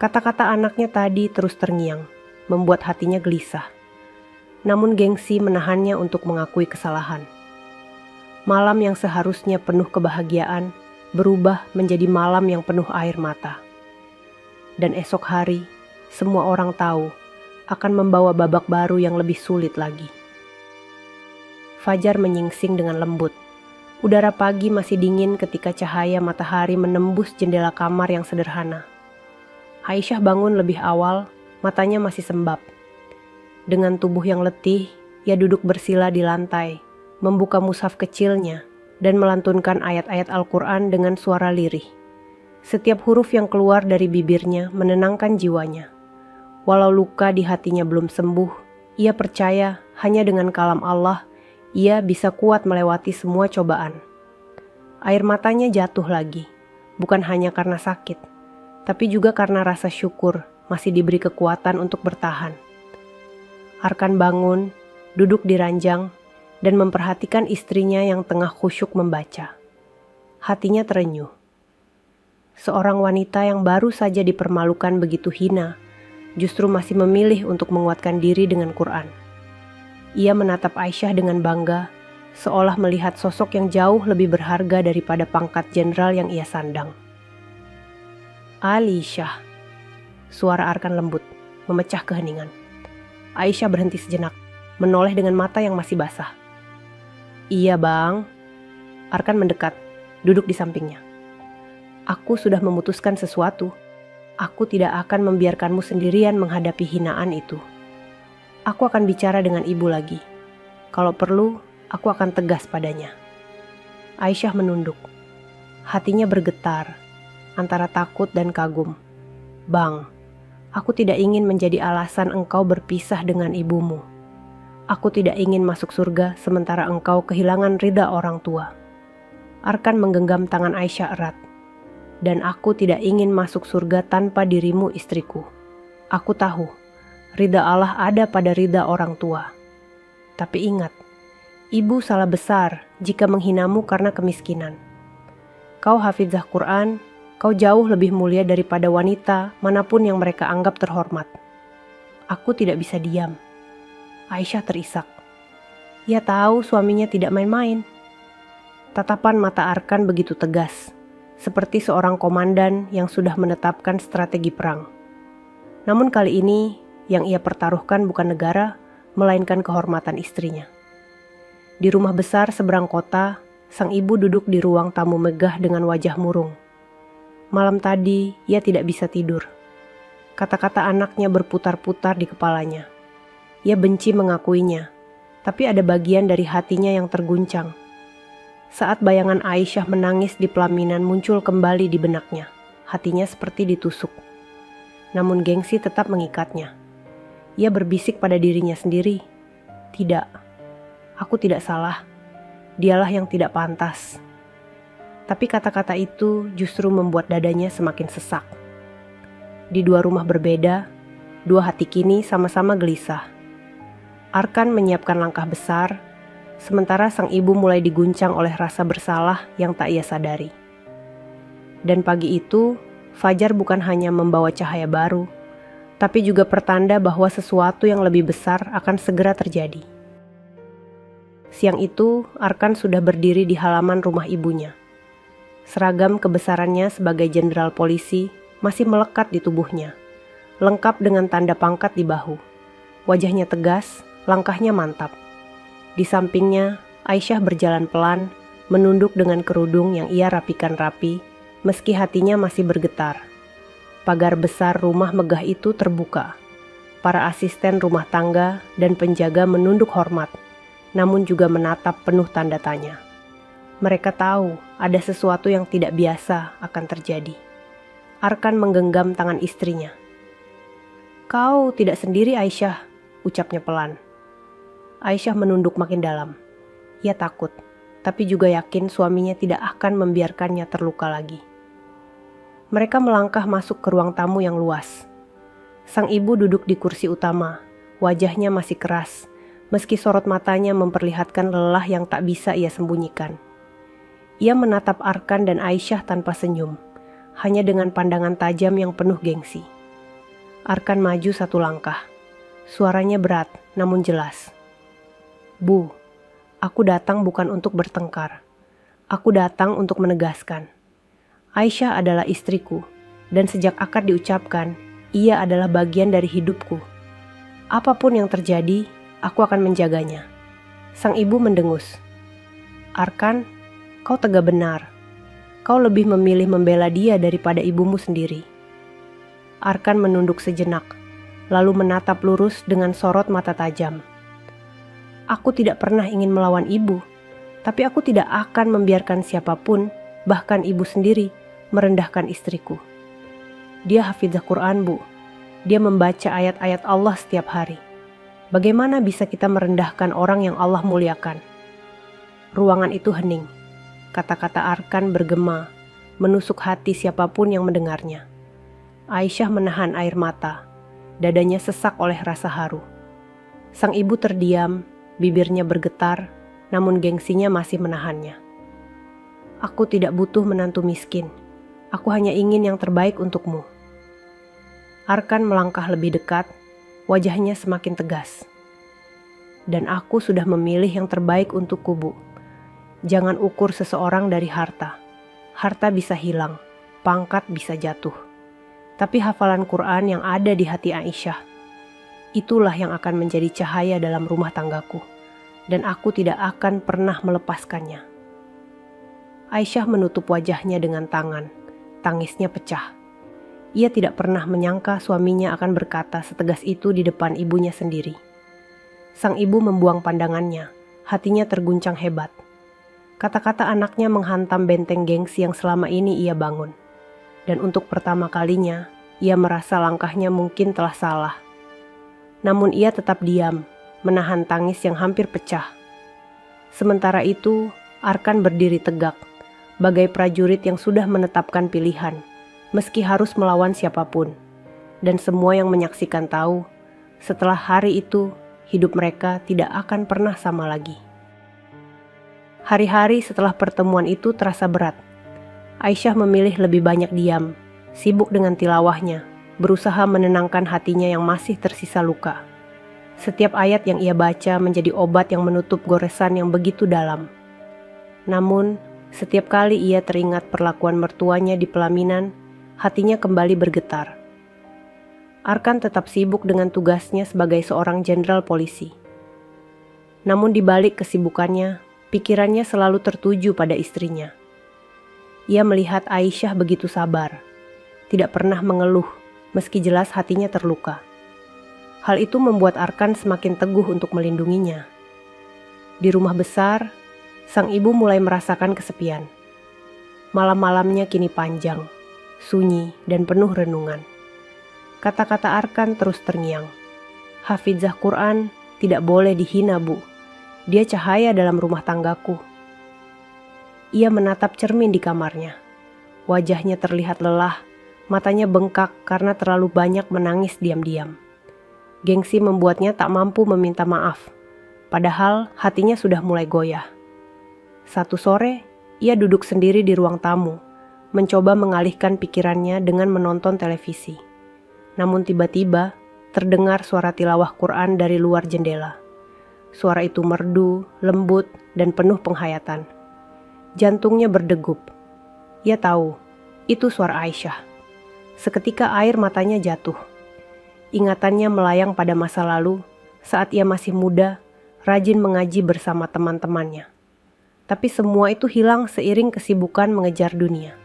S2: Kata-kata anaknya tadi terus terngiang, membuat hatinya gelisah. Namun gengsi menahannya untuk mengakui kesalahan. Malam yang seharusnya penuh kebahagiaan berubah menjadi malam yang penuh air mata. Dan esok hari, semua orang tahu akan membawa babak baru yang lebih sulit lagi. Fajar menyingsing dengan lembut. Udara pagi masih dingin ketika cahaya matahari menembus jendela kamar yang sederhana. Aisyah bangun lebih awal, matanya masih sembab. Dengan tubuh yang letih, ia duduk bersila di lantai, membuka mushaf kecilnya, dan melantunkan ayat-ayat Al-Quran dengan suara lirih. Setiap huruf yang keluar dari bibirnya menenangkan jiwanya. Walau luka di hatinya belum sembuh, ia percaya hanya dengan kalam Allah, ia bisa kuat melewati semua cobaan. Air matanya jatuh lagi, bukan hanya karena sakit, tapi juga karena rasa syukur masih diberi kekuatan untuk bertahan. Arkan bangun, duduk di ranjang, dan memperhatikan istrinya yang tengah khusyuk membaca. Hatinya terenyuh. Seorang wanita yang baru saja dipermalukan begitu hina, justru masih memilih untuk menguatkan diri dengan Quran. Ia menatap Aisyah dengan bangga, seolah melihat sosok yang jauh lebih berharga daripada pangkat jenderal yang ia sandang. Aisyah, suara Arkan lembut, memecah keheningan. Aisyah berhenti sejenak, menoleh dengan mata yang masih basah. Iya bang, Arkan mendekat, duduk di sampingnya. Aku sudah memutuskan sesuatu. Aku tidak akan membiarkanmu sendirian menghadapi hinaan itu. Aku akan bicara dengan ibu lagi. Kalau perlu, aku akan tegas padanya. Aisyah menunduk. Hatinya bergetar, antara takut dan kagum. Bang, aku tidak ingin menjadi alasan engkau berpisah dengan ibumu. Aku tidak ingin masuk surga sementara engkau kehilangan ridha orang tua. Arkan menggenggam tangan Aisyah erat. Dan aku tidak ingin masuk surga tanpa dirimu istriku. Aku tahu, ridha Allah ada pada ridha orang tua. Tapi ingat, ibu salah besar jika menghinamu karena kemiskinan. Kau hafizah Quran, kau jauh lebih mulia daripada wanita manapun yang mereka anggap terhormat. Aku tidak bisa diam. Aisyah terisak. Ia tahu suaminya tidak main-main. Tatapan mata Arkan begitu tegas, seperti seorang komandan yang sudah menetapkan strategi perang. Namun kali ini, yang ia pertaruhkan bukan negara, melainkan kehormatan istrinya. Di rumah besar seberang kota, sang ibu duduk di ruang tamu megah dengan wajah murung. Malam tadi, ia tidak bisa tidur. Kata-kata anaknya berputar-putar di kepalanya. Ia benci mengakuinya, tapi ada bagian dari hatinya yang terguncang. Saat bayangan Aisyah menangis di pelaminan muncul kembali di benaknya, hatinya seperti ditusuk. Namun gengsi tetap mengikatnya. Ia berbisik pada dirinya sendiri, "Tidak, aku tidak salah. Dialah yang tidak pantas." Tapi kata-kata itu justru membuat dadanya semakin sesak. Di dua rumah berbeda, dua hati kini sama-sama gelisah. Arkan menyiapkan langkah besar, sementara sang ibu mulai diguncang oleh rasa bersalah yang tak ia sadari. Dan pagi itu, fajar bukan hanya membawa cahaya baru, tapi juga pertanda bahwa sesuatu yang lebih besar akan segera terjadi. Siang itu, Arkan sudah berdiri di halaman rumah ibunya. Seragam kebesarannya sebagai jenderal polisi masih melekat di tubuhnya, lengkap dengan tanda pangkat di bahu. Wajahnya tegas, langkahnya mantap. Di sampingnya, Aisyah berjalan pelan, menunduk dengan kerudung yang ia rapikan rapi, meski hatinya masih bergetar. Pagar besar rumah megah itu terbuka. Para asisten rumah tangga dan penjaga menunduk hormat, namun juga menatap penuh tanda tanya. Mereka tahu ada sesuatu yang tidak biasa akan terjadi. Arkan menggenggam tangan istrinya. "Kau tidak sendiri, Aisyah," ucapnya pelan. Aisyah menunduk makin dalam. Ia takut, tapi juga yakin suaminya tidak akan membiarkannya terluka lagi. Mereka melangkah masuk ke ruang tamu yang luas. Sang ibu duduk di kursi utama, wajahnya masih keras, meski sorot matanya memperlihatkan lelah yang tak bisa ia sembunyikan. Ia menatap Arkan dan Aisyah tanpa senyum, hanya dengan pandangan tajam yang penuh gengsi. Arkan maju satu langkah. Suaranya berat, namun jelas. "Bu, aku datang bukan untuk bertengkar. Aku datang untuk menegaskan. Aisyah adalah istriku, dan sejak akad diucapkan, ia adalah bagian dari hidupku. Apapun yang terjadi, aku akan menjaganya." Sang ibu mendengus. "Arkan, kau tegak benar. Kau lebih memilih membela dia daripada ibumu sendiri." Arkan menunduk sejenak, lalu menatap lurus dengan sorot mata tajam. "Aku tidak pernah ingin melawan ibu, tapi aku tidak akan membiarkan siapapun, bahkan ibu sendiri, merendahkan istriku. Dia hafizah Quran, Bu. Dia membaca ayat-ayat Allah setiap hari. Bagaimana bisa kita merendahkan orang yang Allah muliakan?" Ruangan itu hening. Kata-kata Arkan bergema, menusuk hati siapapun yang mendengarnya. Aisyah menahan air mata. Dadanya sesak oleh rasa haru. Sang ibu terdiam, bibirnya bergetar, namun gengsinya masih menahannya. "Aku tidak butuh menantu miskin. Aku hanya ingin yang terbaik untukmu." Arkan melangkah lebih dekat, wajahnya semakin tegas. "Dan aku sudah memilih yang terbaik untukku, Bu. Jangan ukur seseorang dari harta. Harta bisa hilang, pangkat bisa jatuh. Tapi hafalan Quran yang ada di hati Aisyah, itulah yang akan menjadi cahaya dalam rumah tanggaku, dan aku tidak akan pernah melepaskannya." Aisyah menutup wajahnya dengan tangan. Tangisnya pecah. Ia tidak pernah menyangka suaminya akan berkata setegas itu di depan ibunya sendiri. Sang ibu membuang pandangannya, hatinya terguncang hebat. Kata-kata anaknya menghantam benteng gengsi yang selama ini ia bangun. Dan untuk pertama kalinya, ia merasa langkahnya mungkin telah salah. Namun ia tetap diam, menahan tangis yang hampir pecah. Sementara itu, Arkan berdiri tegak, bagai prajurit yang sudah menetapkan pilihan, meski harus melawan siapapun. Dan semua yang menyaksikan tahu, setelah hari itu, hidup mereka tidak akan pernah sama lagi. Hari-hari setelah pertemuan itu terasa berat. Aisyah memilih lebih banyak diam, sibuk dengan tilawahnya, berusaha menenangkan hatinya yang masih tersisa luka. Setiap ayat yang ia baca menjadi obat yang menutup goresan yang begitu dalam. Namun, setiap kali ia teringat perlakuan mertuanya di pelaminan, hatinya kembali bergetar. Arkan tetap sibuk dengan tugasnya sebagai seorang jenderal polisi. Namun di balik kesibukannya, pikirannya selalu tertuju pada istrinya. Ia melihat Aisyah begitu sabar, tidak pernah mengeluh, meski jelas hatinya terluka. Hal itu membuat Arkan semakin teguh untuk melindunginya. Di rumah besar, sang ibu mulai merasakan kesepian. Malam-malamnya kini panjang, sunyi, dan penuh renungan. Kata-kata Arkan terus terngiang. Hafizah Quran tidak boleh dihina, Bu. Dia cahaya dalam rumah tanggaku. Ia menatap cermin di kamarnya. Wajahnya terlihat lelah, matanya bengkak karena terlalu banyak menangis diam-diam. Gengsi membuatnya tak mampu meminta maaf, padahal hatinya sudah mulai goyah. Satu sore, ia duduk sendiri di ruang tamu, mencoba mengalihkan pikirannya dengan menonton televisi. Namun tiba-tiba, terdengar suara tilawah Quran dari luar jendela. Suara itu merdu, lembut, dan penuh penghayatan. Jantungnya berdegup. Ia tahu, itu suara Aisyah. Seketika air matanya jatuh. Ingatannya melayang pada masa lalu, saat ia masih muda, rajin mengaji bersama teman-temannya. Tapi semua itu hilang seiring kesibukan mengejar dunia.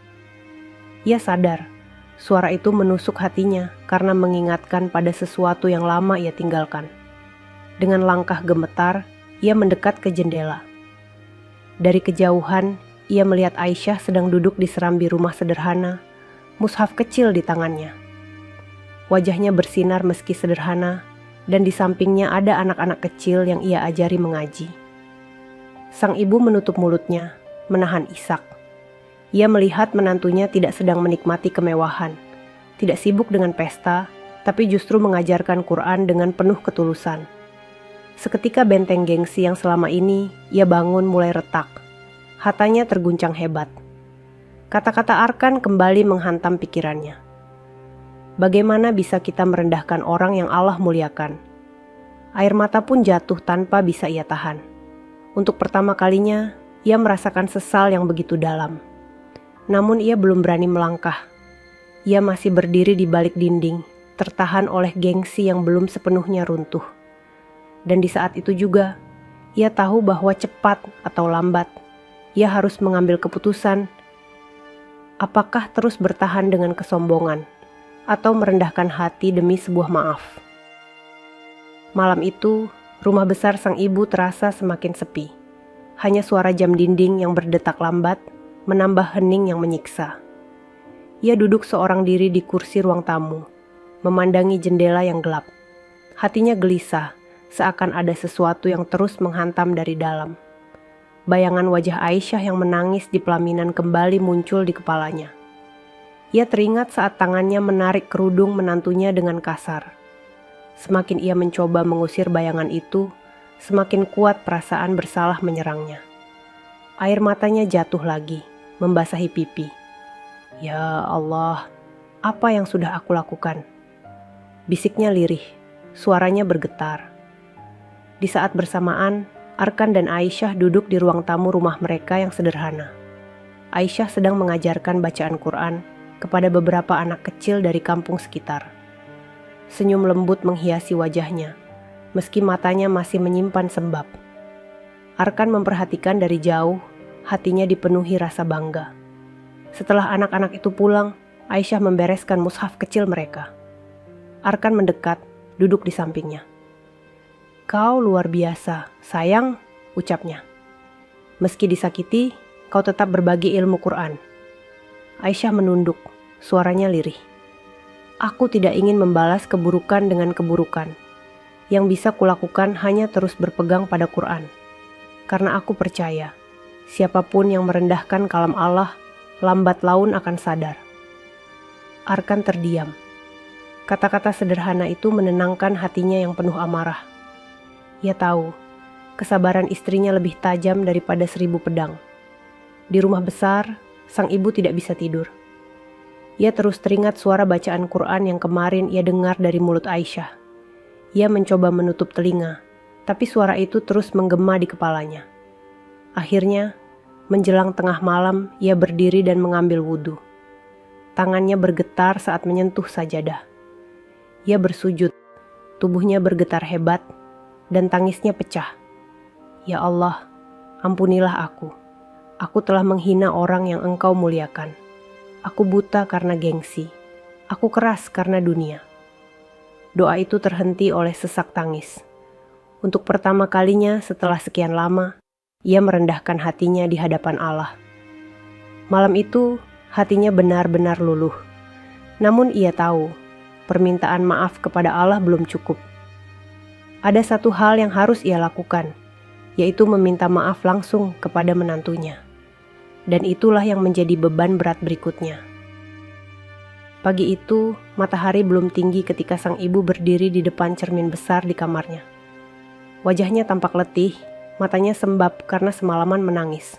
S2: Ia sadar, suara itu menusuk hatinya karena mengingatkan pada sesuatu yang lama ia tinggalkan. Dengan langkah gemetar, ia mendekat ke jendela. Dari kejauhan, ia melihat Aisyah sedang duduk di serambi rumah sederhana, mushaf kecil di tangannya. Wajahnya bersinar meski sederhana, dan di sampingnya ada anak-anak kecil yang ia ajari mengaji. Sang ibu menutup mulutnya, menahan isak. Ia melihat menantunya tidak sedang menikmati kemewahan, tidak sibuk dengan pesta, tapi justru mengajarkan Quran dengan penuh ketulusan. Seketika benteng gengsi yang selama ini ia bangun mulai retak. Hatanya terguncang hebat. Kata-kata Arkan kembali menghantam pikirannya. Bagaimana bisa kita merendahkan orang yang Allah muliakan? Air mata pun jatuh tanpa bisa ia tahan. Untuk pertama kalinya, ia merasakan sesal yang begitu dalam. Namun ia belum berani melangkah. Ia masih berdiri di balik dinding, tertahan oleh gengsi yang belum sepenuhnya runtuh. Dan di saat itu juga, ia tahu bahwa cepat atau lambat, ia harus mengambil keputusan. Apakah terus bertahan dengan kesombongan, atau merendahkan hati demi sebuah maaf? Malam itu, rumah besar sang ibu terasa semakin sepi. Hanya suara jam dinding yang berdetak lambat, menambah hening yang menyiksa. Ia duduk seorang diri di kursi ruang tamu, memandangi jendela yang gelap. Hatinya gelisah, seakan ada sesuatu yang terus menghantam dari dalam. Bayangan wajah Aisyah yang menangis di pelaminan kembali muncul di kepalanya. Ia teringat saat tangannya menarik kerudung menantunya dengan kasar. Semakin ia mencoba mengusir bayangan itu, semakin kuat perasaan bersalah menyerangnya. Air matanya jatuh lagi, membasahi pipi. Ya Allah, apa yang sudah aku lakukan? Bisiknya lirih, suaranya bergetar. Di saat bersamaan, Arkan dan Aisyah duduk di ruang tamu rumah mereka yang sederhana. Aisyah sedang mengajarkan bacaan Quran kepada beberapa anak kecil dari kampung sekitar. Senyum lembut menghiasi wajahnya, meski matanya masih menyimpan sembab. Arkan memperhatikan dari jauh, hatinya dipenuhi rasa bangga. Setelah anak-anak itu pulang, Aisyah membereskan mushaf kecil mereka. Arkan mendekat, duduk di sampingnya. "Kau luar biasa, sayang," ucapnya. "Meski disakiti, kau tetap berbagi ilmu Quran." Aisyah menunduk, suaranya lirih. "Aku tidak ingin membalas keburukan dengan keburukan. Yang bisa kulakukan hanya terus berpegang pada Quran. Karena aku percaya, siapapun yang merendahkan kalam Allah, lambat laun akan sadar." Arkan terdiam. Kata-kata sederhana itu menenangkan hatinya yang penuh amarah. Ia tahu, kesabaran istrinya lebih tajam daripada 1000 pedang. Di rumah besar, sang ibu tidak bisa tidur. Ia terus teringat suara bacaan Quran yang kemarin ia dengar dari mulut Aisyah. Ia mencoba menutup telinga, tapi suara itu terus menggema di kepalanya. Akhirnya, menjelang tengah malam, ia berdiri dan mengambil wudhu. Tangannya bergetar saat menyentuh sajadah. Ia bersujud, tubuhnya bergetar hebat, dan tangisnya pecah. "Ya Allah, ampunilah aku. Aku telah menghina orang yang Engkau muliakan. Aku buta karena gengsi. Aku keras karena dunia." Doa itu terhenti oleh sesak tangis. Untuk pertama kalinya setelah sekian lama, Ia merendahkan hatinya di hadapan Allah. Malam itu, hatinya benar-benar luluh. Namun ia tahu, permintaan maaf kepada Allah belum cukup. Ada satu hal yang harus ia lakukan, yaitu meminta maaf langsung kepada menantunya. Dan itulah yang menjadi beban berat berikutnya. Pagi itu, matahari belum tinggi ketika sang ibu berdiri di depan cermin besar di kamarnya. Wajahnya tampak letih, matanya sembab karena semalaman menangis.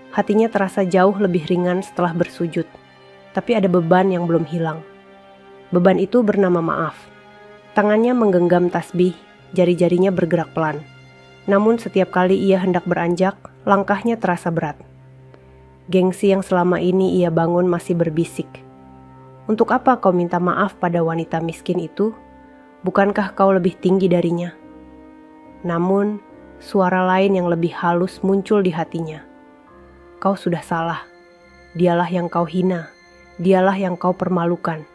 S2: Hatinya terasa jauh lebih ringan setelah bersujud, tapi ada beban yang belum hilang. Beban itu bernama maaf. Tangannya menggenggam tasbih, jari-jarinya bergerak pelan. Namun setiap kali ia hendak beranjak, langkahnya terasa berat. Gengsi yang selama ini ia bangun masih berbisik. Untuk apa kau minta maaf pada wanita miskin itu? Bukankah kau lebih tinggi darinya? Namun, suara lain yang lebih halus muncul di hatinya. Kau sudah salah. Dialah yang kau hina. Dialah yang kau permalukan.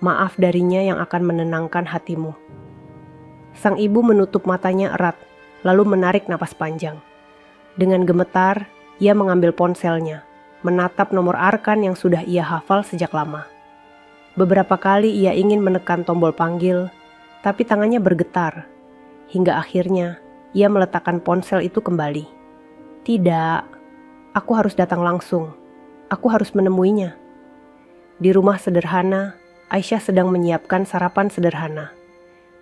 S2: Maaf darinya yang akan menenangkan hatimu. Sang ibu menutup matanya erat, lalu menarik napas panjang. Dengan gemetar, ia mengambil ponselnya, menatap nomor Arkan yang sudah ia hafal sejak lama. Beberapa kali ia ingin menekan tombol panggil, tapi tangannya bergetar. Hingga akhirnya, ia meletakkan ponsel itu kembali. Tidak, aku harus datang langsung. Aku harus menemuinya. Di rumah sederhana, Aisyah sedang menyiapkan sarapan sederhana.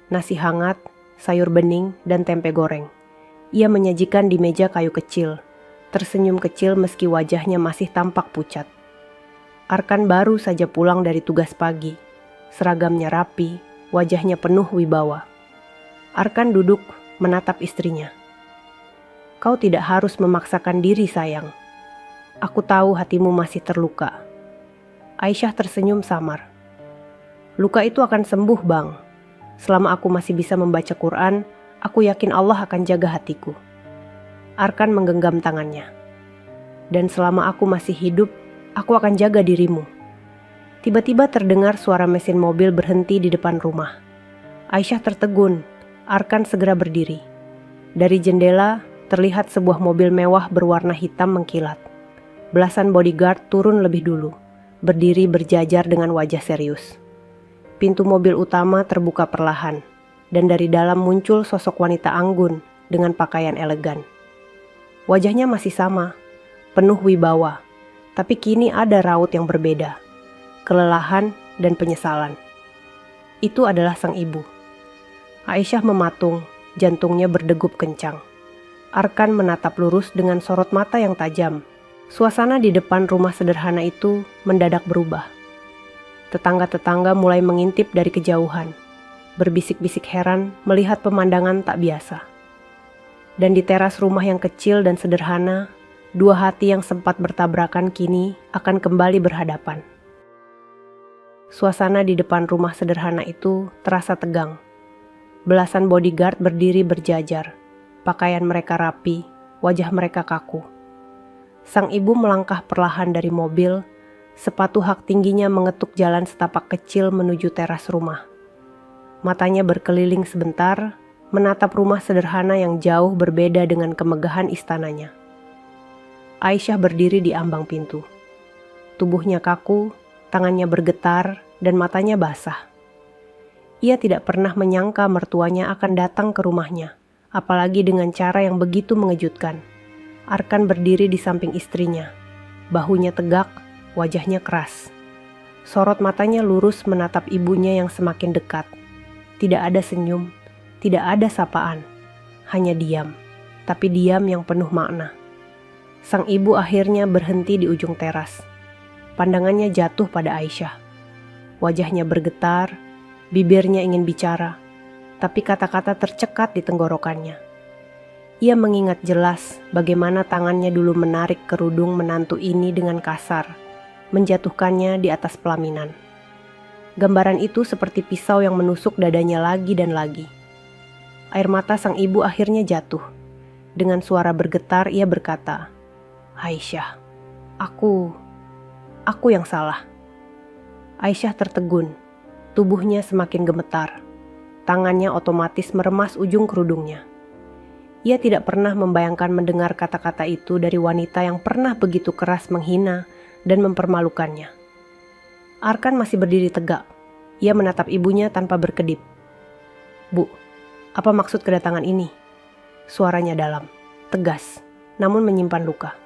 S2: Nasi hangat, sayur bening, dan tempe goreng. Ia menyajikan di meja kayu kecil, tersenyum kecil meski wajahnya masih tampak pucat. Arkan baru saja pulang dari tugas pagi. Seragamnya rapi, wajahnya penuh wibawa. Arkan duduk menatap istrinya. Kau tidak harus memaksakan diri, sayang. Aku tahu hatimu masih terluka. Aisyah tersenyum samar. Luka itu akan sembuh, Bang. Selama aku masih bisa membaca Quran, aku yakin Allah akan jaga hatiku. Arkan menggenggam tangannya. Dan selama aku masih hidup, aku akan jaga dirimu. Tiba-tiba terdengar suara mesin mobil berhenti di depan rumah. Aisyah tertegun. Arkan segera berdiri. Dari jendela, terlihat sebuah mobil mewah berwarna hitam mengkilat. Belasan bodyguard turun lebih dulu, berdiri berjajar dengan wajah serius. Pintu mobil utama terbuka perlahan, dan dari dalam muncul sosok wanita anggun dengan pakaian elegan. Wajahnya masih sama, penuh wibawa. Tapi kini ada raut yang berbeda, kelelahan dan penyesalan. Itu adalah sang ibu. Aisyah mematung, jantungnya berdegup kencang. Arkan menatap lurus dengan sorot mata yang tajam. Suasana di depan rumah sederhana itu mendadak berubah. Tetangga-tetangga mulai mengintip dari kejauhan, berbisik-bisik heran melihat pemandangan tak biasa. Dan di teras rumah yang kecil dan sederhana, dua hati yang sempat bertabrakan kini akan kembali berhadapan. Suasana di depan rumah sederhana itu terasa tegang. Belasan bodyguard berdiri berjajar. Pakaian mereka rapi, wajah mereka kaku. Sang ibu melangkah perlahan dari mobil, sepatu hak tingginya mengetuk jalan setapak kecil menuju teras rumah. Matanya berkeliling sebentar, menatap rumah sederhana yang jauh berbeda dengan kemegahan istananya. Aisyah berdiri di ambang pintu. Tubuhnya kaku, tangannya bergetar, dan matanya basah. Ia tidak pernah menyangka mertuanya akan datang ke rumahnya, apalagi dengan cara yang begitu mengejutkan. Arkan berdiri di samping istrinya. Bahunya tegak, wajahnya keras. Sorot matanya lurus menatap ibunya yang semakin dekat. Tidak ada senyum, tidak ada sapaan. Hanya diam, tapi diam yang penuh makna. Sang ibu akhirnya berhenti di ujung teras. Pandangannya jatuh pada Aisyah. Wajahnya bergetar, bibirnya ingin bicara, tapi kata-kata tercekat di tenggorokannya. Ia mengingat jelas bagaimana tangannya dulu menarik kerudung menantu ini dengan kasar, menjatuhkannya di atas pelaminan. Gambaran itu seperti pisau yang menusuk dadanya lagi dan lagi. Air mata sang ibu akhirnya jatuh. Dengan suara bergetar ia berkata, Aisyah, aku yang salah. Aisyah tertegun, tubuhnya semakin gemetar. Tangannya otomatis meremas ujung kerudungnya. Ia tidak pernah membayangkan mendengar kata-kata itu dari wanita yang pernah begitu keras menghina dan mempermalukannya. Arkan masih berdiri tegak. Ia menatap ibunya tanpa berkedip. "Bu, apa maksud kedatangan ini?" Suaranya dalam, tegas, namun menyimpan luka.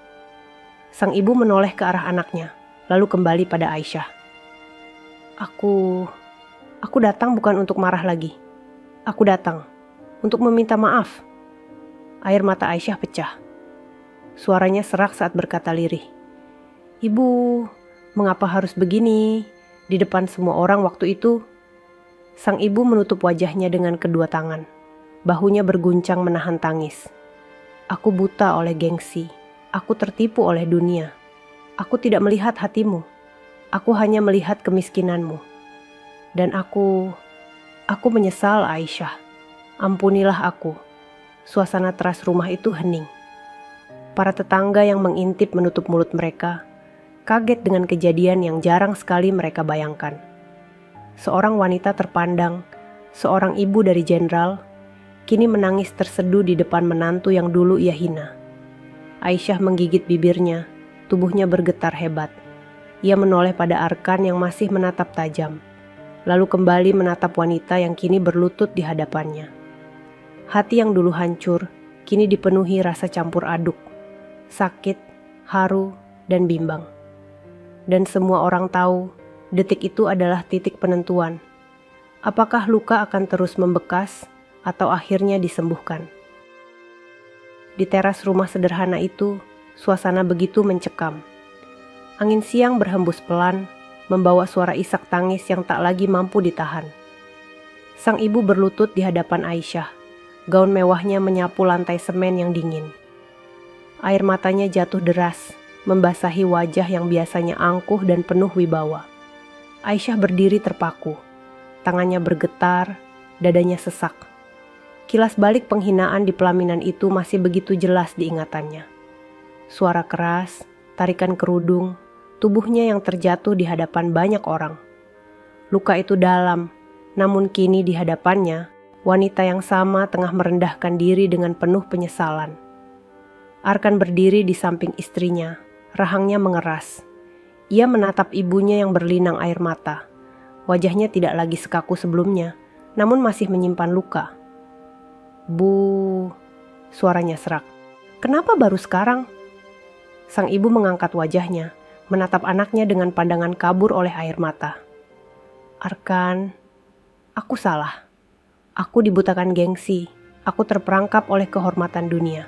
S2: Sang ibu menoleh ke arah anaknya, lalu kembali pada Aisyah. Aku datang bukan untuk marah lagi. Aku datang untuk meminta maaf." Air mata Aisyah pecah. Suaranya serak saat berkata lirih. "Ibu, mengapa harus begini? Di depan semua orang waktu itu?" Sang ibu menutup wajahnya dengan kedua tangan. Bahunya berguncang menahan tangis. "Aku buta oleh gengsi. Aku tertipu oleh dunia. Aku tidak melihat hatimu. Aku hanya melihat kemiskinanmu. Dan aku menyesal, Aisyah. Ampunilah aku." Suasana teras rumah itu hening. Para tetangga yang mengintip menutup mulut mereka, kaget dengan kejadian yang jarang sekali mereka bayangkan. Seorang wanita terpandang, seorang ibu dari jenderal, kini menangis terseduh di depan menantu yang dulu ia hina. Aisyah menggigit bibirnya, tubuhnya bergetar hebat. Ia menoleh pada Arkan yang masih menatap tajam, lalu kembali menatap wanita yang kini berlutut di hadapannya. Hati yang dulu hancur, kini dipenuhi rasa campur aduk, sakit, haru, dan bimbang. Dan semua orang tahu, detik itu adalah titik penentuan. Apakah luka akan terus membekas, atau akhirnya disembuhkan? Di teras rumah sederhana itu, suasana begitu mencekam. Angin siang berhembus pelan, membawa suara isak tangis yang tak lagi mampu ditahan. Sang ibu berlutut di hadapan Aisyah. Gaun mewahnya menyapu lantai semen yang dingin. Air matanya jatuh deras, membasahi wajah yang biasanya angkuh dan penuh wibawa. Aisyah berdiri terpaku, tangannya bergetar, dadanya sesak. Kilas balik penghinaan di pelaminan itu masih begitu jelas diingatannya. Suara keras, tarikan kerudung, tubuhnya yang terjatuh di hadapan banyak orang. Luka itu dalam, namun kini di hadapannya, wanita yang sama tengah merendahkan diri dengan penuh penyesalan. Arkan berdiri di samping istrinya, rahangnya mengeras. Ia menatap ibunya yang berlinang air mata. Wajahnya tidak lagi sekaku sebelumnya, namun masih menyimpan luka. "Bu," suaranya serak. "Kenapa baru sekarang?" Sang ibu mengangkat wajahnya, menatap anaknya dengan pandangan kabur oleh air mata. "Arkan, aku salah. Aku dibutakan gengsi, aku terperangkap oleh kehormatan dunia.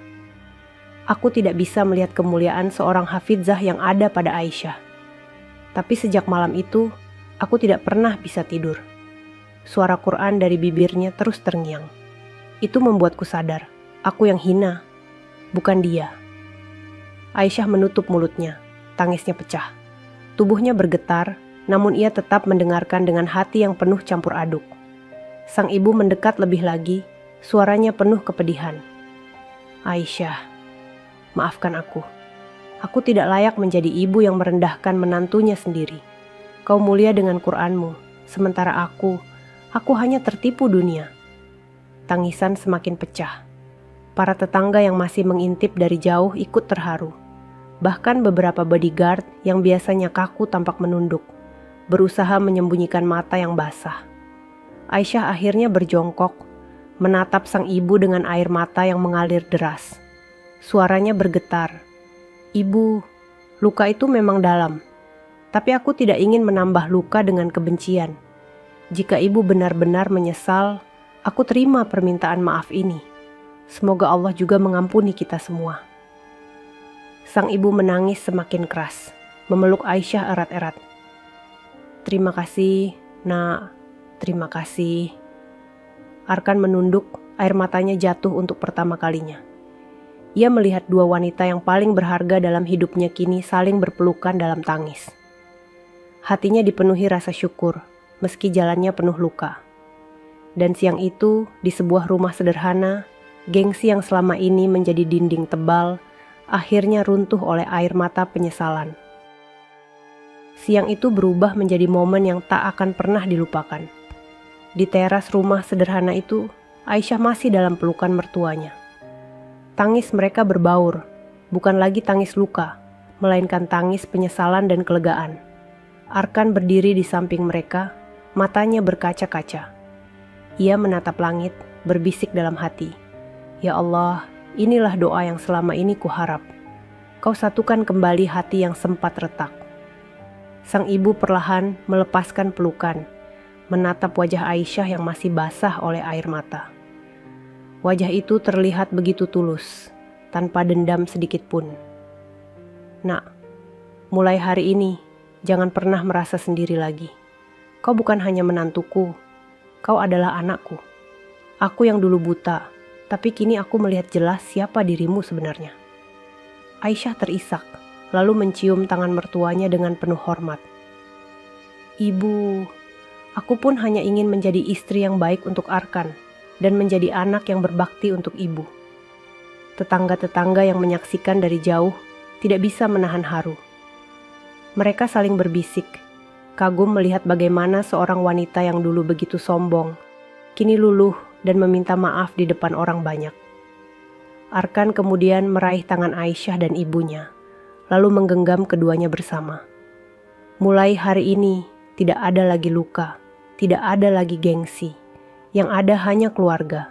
S2: Aku tidak bisa melihat kemuliaan seorang hafizah yang ada pada Aisyah. Tapi sejak malam itu, aku tidak pernah bisa tidur." Suara Quran dari bibirnya terus terngiang. Itu membuatku sadar, aku yang hina, bukan dia. Aisyah menutup mulutnya, tangisnya pecah. Tubuhnya bergetar, namun ia tetap mendengarkan dengan hati yang penuh campur aduk. Sang ibu mendekat lebih lagi, suaranya penuh kepedihan. "Aisyah, maafkan aku. Aku tidak layak menjadi ibu yang merendahkan menantunya sendiri. Kau mulia dengan Qur'anmu, sementara aku hanya tertipu dunia." Tangisan semakin pecah. Para tetangga yang masih mengintip dari jauh ikut terharu. Bahkan beberapa bodyguard yang biasanya kaku tampak menunduk, berusaha menyembunyikan mata yang basah. Aisyah akhirnya berjongkok, menatap sang ibu dengan air mata yang mengalir deras. Suaranya bergetar. "Ibu, luka itu memang dalam. Tapi aku tidak ingin menambah luka dengan kebencian. Jika ibu benar-benar menyesal, aku terima permintaan maaf ini. Semoga Allah juga mengampuni kita semua." Sang ibu menangis semakin keras, memeluk Aisyah erat-erat. "Terima kasih, Nak. Terima kasih." Arkan menunduk, air matanya jatuh untuk pertama kalinya. Ia melihat dua wanita yang paling berharga dalam hidupnya kini saling berpelukan dalam tangis. Hatinya dipenuhi rasa syukur, meski jalannya penuh luka. Dan siang itu, di sebuah rumah sederhana, gengsi yang selama ini menjadi dinding tebal, akhirnya runtuh oleh air mata penyesalan. Siang itu berubah menjadi momen yang tak akan pernah dilupakan. Di teras rumah sederhana itu, Aisyah masih dalam pelukan mertuanya. Tangis mereka berbaur, bukan lagi tangis luka, melainkan tangis penyesalan dan kelegaan. Arkan berdiri di samping mereka, matanya berkaca-kaca. Ia menatap langit, berbisik dalam hati, "Ya Allah, inilah doa yang selama ini kuharap. Kau satukan kembali hati yang sempat retak." Sang ibu perlahan melepaskan pelukan, menatap wajah Aisyah yang masih basah oleh air mata. Wajah itu terlihat begitu tulus, tanpa dendam sedikit pun. "Nak, mulai hari ini, jangan pernah merasa sendiri lagi. Kau bukan hanya menantuku, kau adalah anakku. Aku yang dulu buta, tapi kini aku melihat jelas siapa dirimu sebenarnya." Aisyah terisak, lalu mencium tangan mertuanya dengan penuh hormat. "Ibu, aku pun hanya ingin menjadi istri yang baik untuk Arkan dan menjadi anak yang berbakti untuk ibu." Tetangga-tetangga yang menyaksikan dari jauh tidak bisa menahan haru. Mereka saling berbisik, kagum melihat bagaimana seorang wanita yang dulu begitu sombong, kini luluh dan meminta maaf di depan orang banyak. Arkan kemudian meraih tangan Aisyah dan ibunya, lalu menggenggam keduanya bersama. "Mulai hari ini, tidak ada lagi luka, tidak ada lagi gengsi. Yang ada hanya keluarga.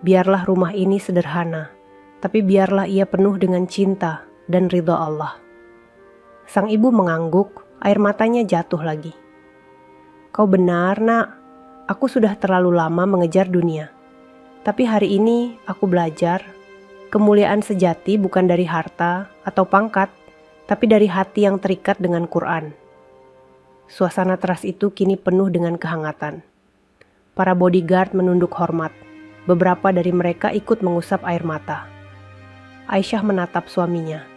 S2: Biarlah rumah ini sederhana, tapi biarlah ia penuh dengan cinta dan ridha Allah." Sang ibu mengangguk, air matanya jatuh lagi. "Kau benar, Nak. Aku sudah terlalu lama mengejar dunia. Tapi hari ini aku belajar, kemuliaan sejati bukan dari harta atau pangkat, tapi dari hati yang terikat dengan Quran." Suasana teras itu kini penuh dengan kehangatan. Para bodyguard menunduk hormat. Beberapa dari mereka ikut mengusap air mata. Aisyah menatap suaminya.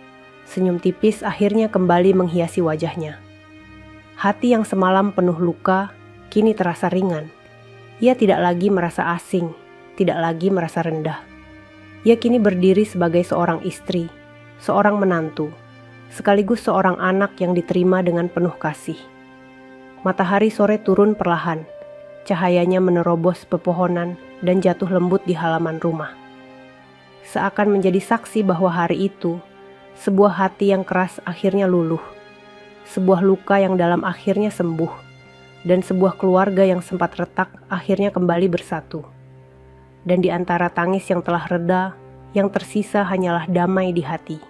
S2: Senyum tipis akhirnya kembali menghiasi wajahnya. Hati yang semalam penuh luka, kini terasa ringan. Ia tidak lagi merasa asing, tidak lagi merasa rendah. Ia kini berdiri sebagai seorang istri, seorang menantu, sekaligus seorang anak yang diterima dengan penuh kasih. Matahari sore turun perlahan, cahayanya menerobos pepohonan dan jatuh lembut di halaman rumah. Seakan menjadi saksi bahwa hari itu, sebuah hati yang keras akhirnya luluh, sebuah luka yang dalam akhirnya sembuh, dan sebuah keluarga yang sempat retak akhirnya kembali bersatu. Dan di antara tangis yang telah reda, yang tersisa hanyalah damai di hati.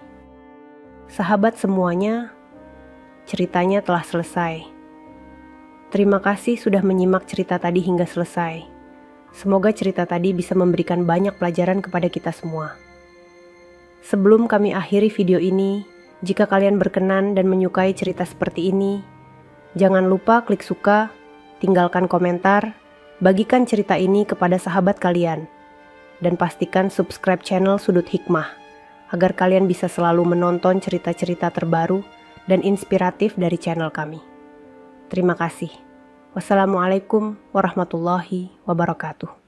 S2: Sahabat semuanya, ceritanya telah selesai. Terima kasih sudah menyimak cerita tadi hingga selesai. Semoga cerita tadi bisa memberikan banyak pelajaran kepada kita semua. Sebelum kami akhiri video ini, jika kalian berkenan dan menyukai cerita seperti ini, jangan lupa klik suka, tinggalkan komentar, bagikan cerita ini kepada sahabat kalian, dan pastikan subscribe channel Sudut Hikmah, agar kalian bisa selalu menonton cerita-cerita terbaru dan inspiratif dari channel kami. Terima kasih. Wassalamualaikum warahmatullahi wabarakatuh.